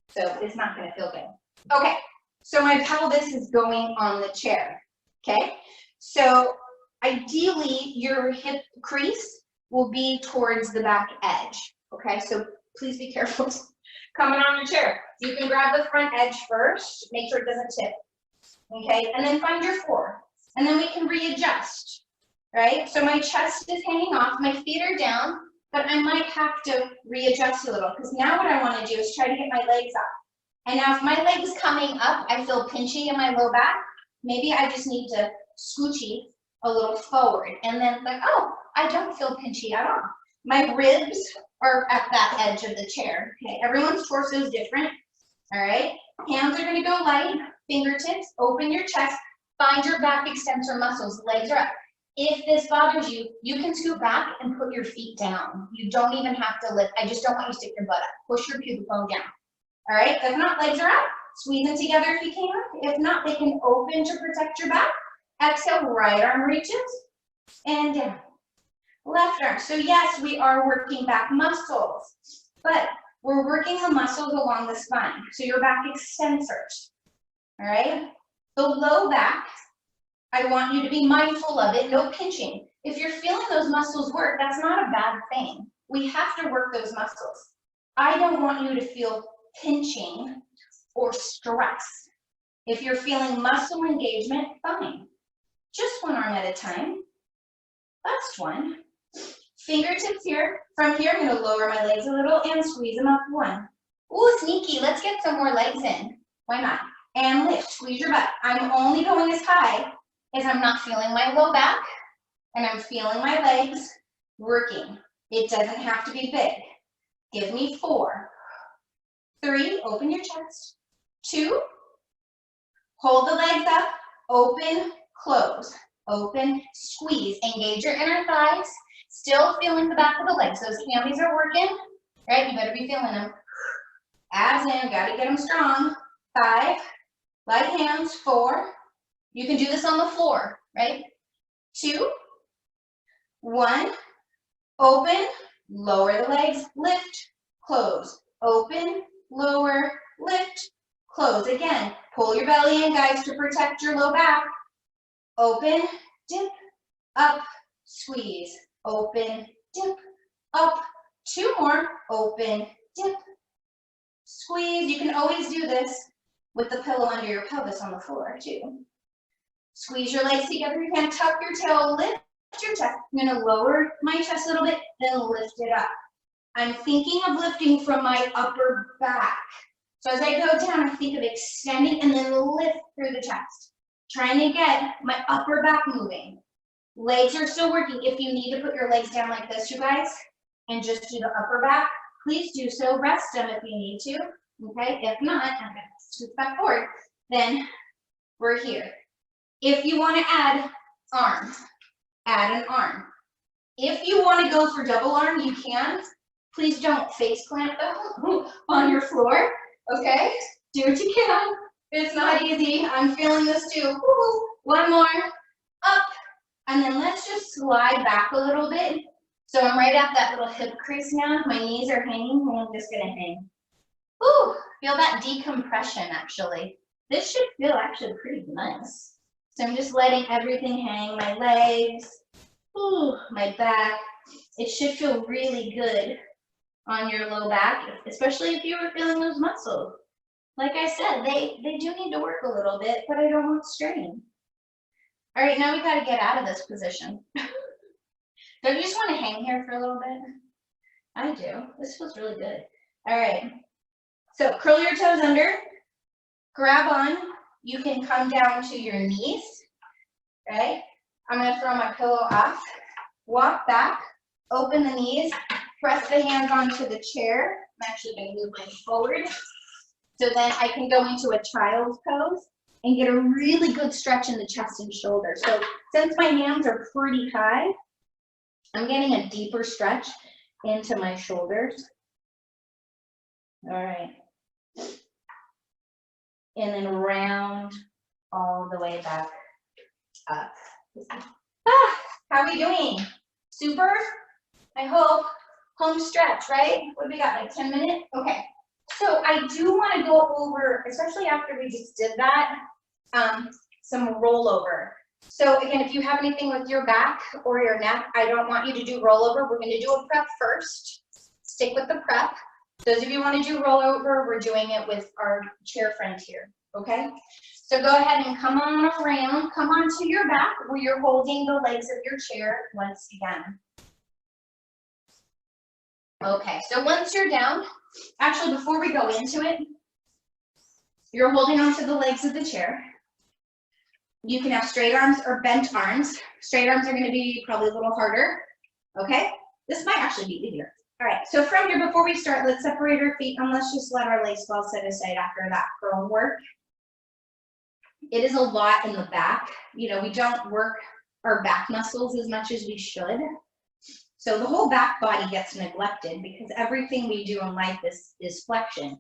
so it's not gonna feel good. Okay, so my pelvis is going on the chair, okay? So ideally, your hip crease will be towards the back edge, okay? So please be careful coming on your chair. You can grab the front edge first, make sure it doesn't tip, okay? And then find your core, and then we can readjust. Right? So my chest is hanging off, my feet are down, but I might have to readjust a little, because now what I want to do is try to get my legs up. And now if my leg is coming up, I feel pinchy in my low back, maybe I just need to scoochie a little forward. And then like, oh, I don't feel pinchy at all. My ribs are at that edge of the chair. Okay, everyone's torso is different. All right, hands are going to go light, fingertips, open your chest, find your back extensor muscles, legs are up. If this bothers you, you can scoot back and put your feet down. You don't even have to lift. I just don't want you to stick your butt up. Push your pubic bone down. All right, if not, legs are up. Squeeze them together if you can. If not, they can open to protect your back. Exhale, right arm reaches and down. Left arm. So yes, we are working back muscles, but we're working the muscles along the spine. So your back extensors. All right, the low back, I want you to be mindful of it, no pinching. If you're feeling those muscles work, that's not a bad thing. We have to work those muscles. I don't want you to feel pinching or stress. If you're feeling muscle engagement, fine. Just one arm at a time. Last one. Fingertips here. From here, I'm gonna lower my legs a little and squeeze them up. 1, Ooh, sneaky. Let's get some more legs in. Why not? And lift, squeeze your butt. I'm only going as high as I'm not feeling my low back and I'm feeling my legs working. It doesn't have to be big. Give me 4, 3, open your chest, 2, hold the legs up, open, close, open, squeeze, engage your inner thighs, still feeling the back of the legs. Those hammies are working, right? You better be feeling them. Abs in, gotta get them strong. 5, light hands, 4, you can do this on the floor, right? 2, 1, open, lower the legs, lift, close, open, lower, lift, close. Again, pull your belly in, guys, to protect your low back. Open, dip, up, squeeze, open, dip, up. 2 more, open, dip, squeeze. You can always do this with the pillow under your pelvis on the floor too. Squeeze your legs together. You can tuck your tail, lift your chest. I'm gonna lower my chest a little bit, then lift it up. I'm thinking of lifting from my upper back. So as I go down, I think of extending and then lift through the chest. Trying to get my upper back moving. Legs are still working. If you need to put your legs down like this, you guys, and just do the upper back, please do so. Rest them if you need to, okay? If not, I'm gonna scoot back forward. Then we're here. If you wanna add arm, add an arm. If you wanna go for double arm, you can. Please don't face plant though on your floor, okay? Do what you can. It's not easy. I'm feeling this too. Woo-hoo. 1 more, up. And then let's just slide back a little bit. So I'm right at that little hip crease now. My knees are hanging, and I'm just gonna hang. Ooh, feel that decompression actually. This should feel actually pretty nice. So I'm just letting everything hang, my legs, ooh, my back. It should feel really good on your low back, especially if you were feeling those muscles. Like I said, they do need to work a little bit, but I don't want strain. All right, now we gotta get out of this position. Don't you just wanna hang here for a little bit? I do, this feels really good. All right, so curl your toes under, grab on. You can come down to your knees, right? I'm gonna throw my pillow off, walk back, open the knees, press the hands onto the chair. I'm actually gonna move my forward. So then I can go into a child's pose and get a really good stretch in the chest and shoulders. So since my hands are pretty high, I'm getting a deeper stretch into my shoulders. All right. And then round all the way back up. How are we doing? Super? I hope. Home stretch, right? What do we got, like 10 minutes? Okay. So I do want to go over, especially after we just did that, some rollover. So again, if you have anything with your back or your neck, I don't want you to do rollover. We're going to do a prep first. Stick with the prep. Those of you who want to do rollover, we're doing it with our chair friend here, okay? So go ahead and come on around, come onto your back where you're holding the legs of your chair once again. Okay, so once you're down, actually before we go into it, you're holding onto the legs of the chair. You can have straight arms or bent arms. Straight arms are going to be probably a little harder, okay? This might actually be easier. All right, so from here, before we start, let's separate our feet and let's just let our legs fall side to side after that curl work. It is a lot in the back. You know, we don't work our back muscles as much as we should. So the whole back body gets neglected because everything we do in life is flexion.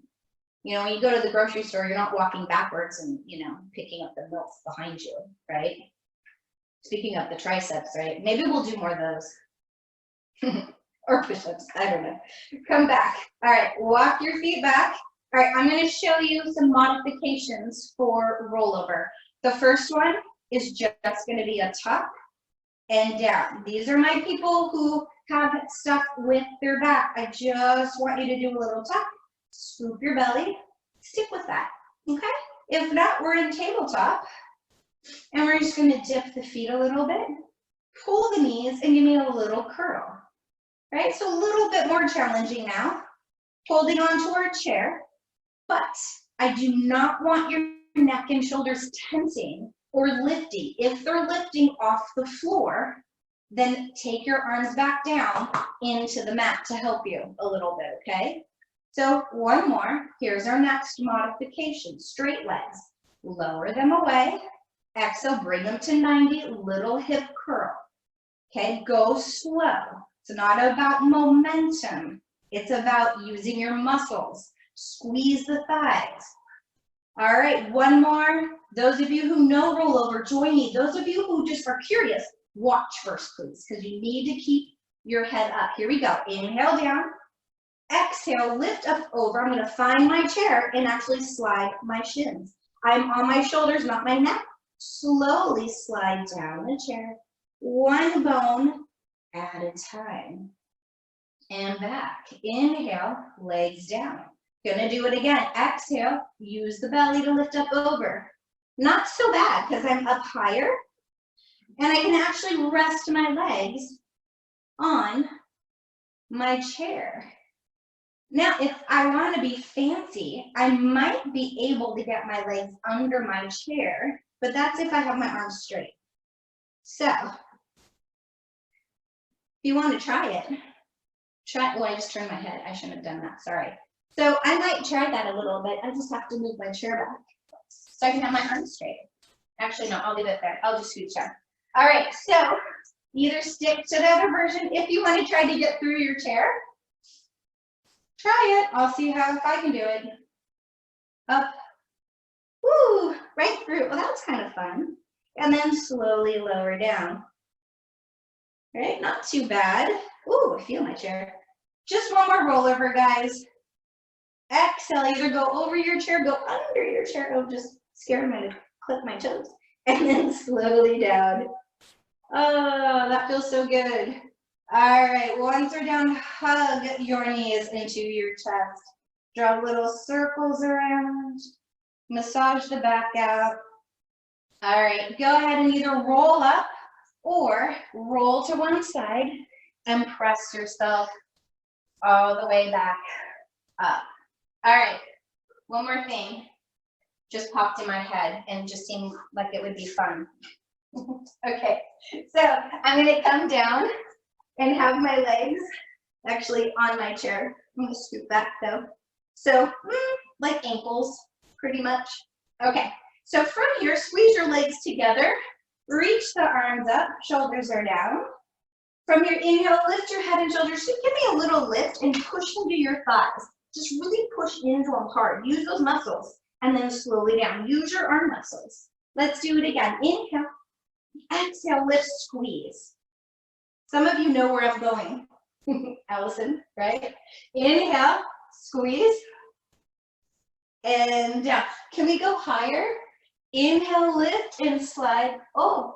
You know, when you go to the grocery store, you're not walking backwards and, you know, picking up the milk behind you, right? Speaking of the triceps, right? Maybe we'll do more of those. Or push-ups, I don't know. Come back. All right, walk your feet back. All right, I'm going to show you some modifications for rollover. The first one is just going to be a tuck and down. These are my people who have stuff with their back. I just want you to do a little tuck, scoop your belly, stick with that, okay? If not, we're in tabletop, and we're just going to dip the feet a little bit, pull the knees, and give me a little curl. Right, so a little bit more challenging now. holding on to our chair, but I do not want your neck and shoulders tensing or lifting. If they're lifting off the floor, then take your arms back down into the mat to help you a little bit, okay? So one more. Here's our next modification. Straight legs. Lower them away. Exhale, bring them to 90, little hip curl. Okay, go slow. It's not about momentum. It's about using your muscles. Squeeze the thighs. All right, one more. Those of you who know rollover, join me. Those of you who just are curious, watch first, please, because you need to keep your head up. Here we go. Inhale down. Exhale, lift up over. I'm going to find my chair and actually slide my shins. I'm on my shoulders, not my neck. Slowly slide down the chair, one bone at a time. And back. Inhale, legs down. Gonna do it again. Exhale, use the belly to lift up over. Not so bad because I'm up higher and I can actually rest my legs on my chair. Now, if I want to be fancy, I might be able to get my legs under my chair, but that's if I have my arms straight. So, if you want to try it, well, I just turned my head. I shouldn't have done that, sorry. So I might try that a little bit. I just have to move my chair back so I can have my arms straight. Actually, no, I'll leave it there. I'll just scooch up. All right, so either stick to the other version if you want to try to get through your chair. Try it. I'll see if I can do it. Up. Woo, right through. Well, that was kind of fun. And then slowly lower down. All right, not too bad. Ooh, I feel my chair. Just one more rollover, guys. Exhale, either go over your chair, go under your chair. Oh, just scared me to clip my toes. And then slowly down. Oh, that feels so good. All right, once you're down, hug your knees into your chest. Draw little circles around. Massage the back out. All right, go ahead and either roll up or roll to one side and press yourself all the way back up. All right, one more thing just popped in my head and just seemed like it would be fun. Okay, so I'm gonna come down and have my legs actually on my chair. I'm gonna scoot back though. So like ankles, pretty much. Okay, so from here, squeeze your legs together, reach the arms up, shoulders are down. From your inhale, lift your head and shoulders. So give me a little lift and push into your thighs. Just really push into them hard. Use those muscles and then slowly down. Use your arm muscles. Let's do it again. Inhale, exhale, lift, squeeze. Some of you know where I'm going. Allison, right? Inhale, squeeze, and down. Can we go higher? Inhale, lift and slide. Oh,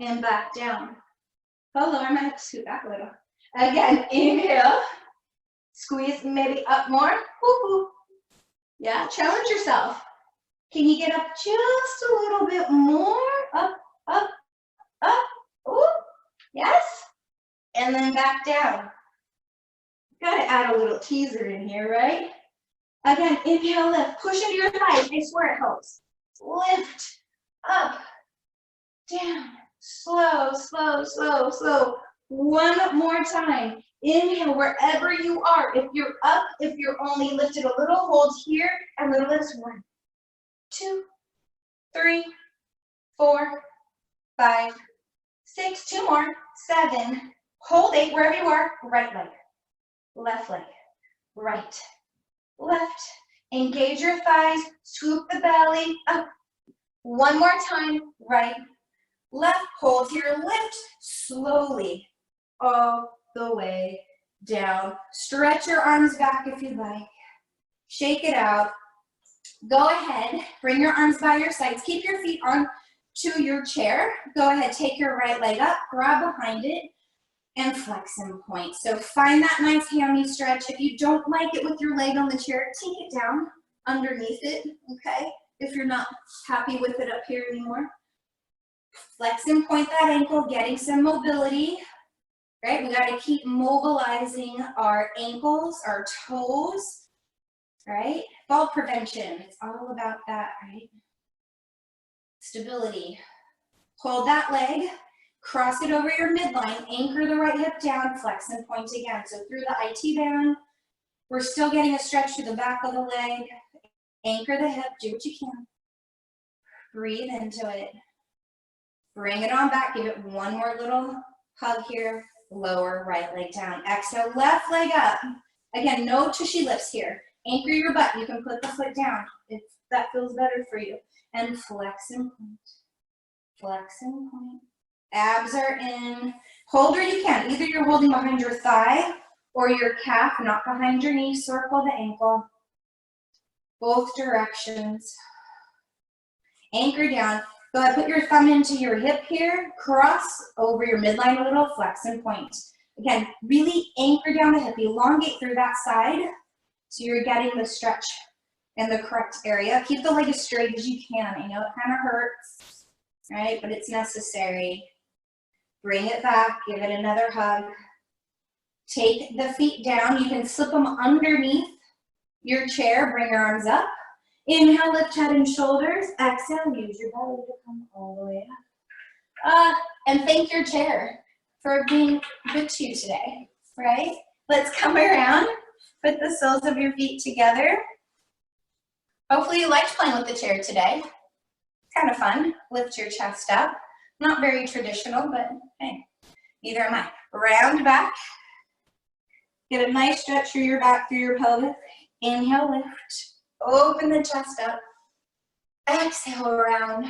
and back down. Hello, I might have to scoot back a little. Again, inhale, squeeze, maybe up more. Woo-hoo. Yeah, challenge yourself. Can you get up just a little bit more? Up, up, up. Ooh, yes. And then back down. Got to add a little teaser in here, right? Again, inhale, lift. Push into your thighs. I swear it helps. Lift, up, down. Slow, slow, slow, slow. One more time. Inhale wherever you are. If you're up, if you're only lifted a little, hold here and little lift. 1, 2, 3, 4, 5, 6. 2 more. 7. Hold 8 wherever you are. Right leg, left leg, right, left. Engage your thighs. Scoop the belly up. One more time. Right, left. Hold here. Lift slowly all the way down. Stretch your arms back if you'd like. Shake it out. Go ahead, bring your arms by your sides. Keep your feet on to your chair. Go ahead, take your right leg up, grab behind it, and flex and point. So find that nice hammy stretch. If you don't like it with your leg on the chair, take it down underneath it, okay? If you're not happy with it up here anymore. Flex and point that ankle, getting some mobility. right? We got to keep mobilizing our ankles, our toes, right? Fall prevention, it's all about that, right? Stability. Hold that leg, cross it over your midline, anchor the right hip down, flex and point again. So through the IT band, we're still getting a stretch through the back of the leg. Anchor the hip, do what you can. Breathe into it. Bring it on back, give it one more little hug here. Lower right leg down. Exhale, left leg up. Again, no tushy lifts here. Anchor your butt. You can put the foot down if that feels better for you. And flex and point. Flex and point. Abs are in. Hold where you can. Either you're holding behind your thigh or your calf, not behind your knee. Circle the ankle. Both directions. Anchor down. Go ahead, put your thumb into your hip here. Cross over your midline a little. Flex and point. Again, really anchor down the hip. Elongate through that side so you're getting the stretch in the correct area. Keep the leg as straight as you can. I know it kind of hurts, right? But it's necessary. Bring it back. Give it another hug. Take the feet down. You can slip them underneath your chair. Bring your arms up. Inhale, lift head and shoulders. Exhale, use your belly to come all the way up. And thank your chair for being good to you today, right? Let's come around. Put the soles of your feet together. Hopefully you liked playing with the chair today. Kind of fun. Lift your chest up. Not very traditional, but hey, neither am I. Round back. Get a nice stretch through your back, through your pelvis. Inhale, lift. Open the chest up. Exhale, round.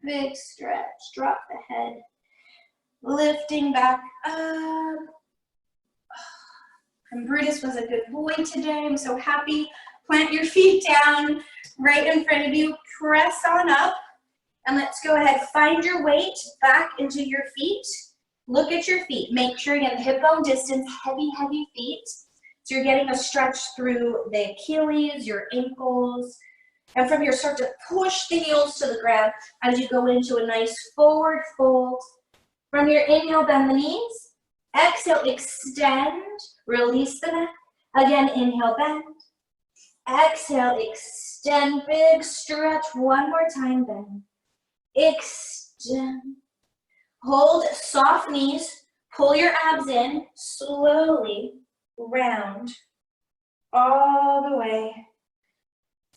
Big stretch. Drop the head. Lifting back up. And Brutus was a good boy today. I'm so happy. Plant your feet down right in front of you. Press on up. And let's go ahead. Find your weight back into your feet. Look at your feet. Make sure you get the hip bone distance. Heavy, heavy feet. So you're getting a stretch through the Achilles, your ankles. And from here, start to push the heels to the ground as you go into a nice forward fold. From your inhale, bend the knees. Exhale, extend. Release the neck. Again, inhale, bend. Exhale, extend. Big stretch. One more time, bend. Extend. Hold soft knees. Pull your abs in. Slowly round. All the way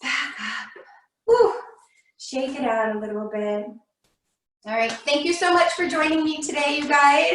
back up. Woo. Shake it out a little bit. All right. Thank you so much for joining me today, you guys.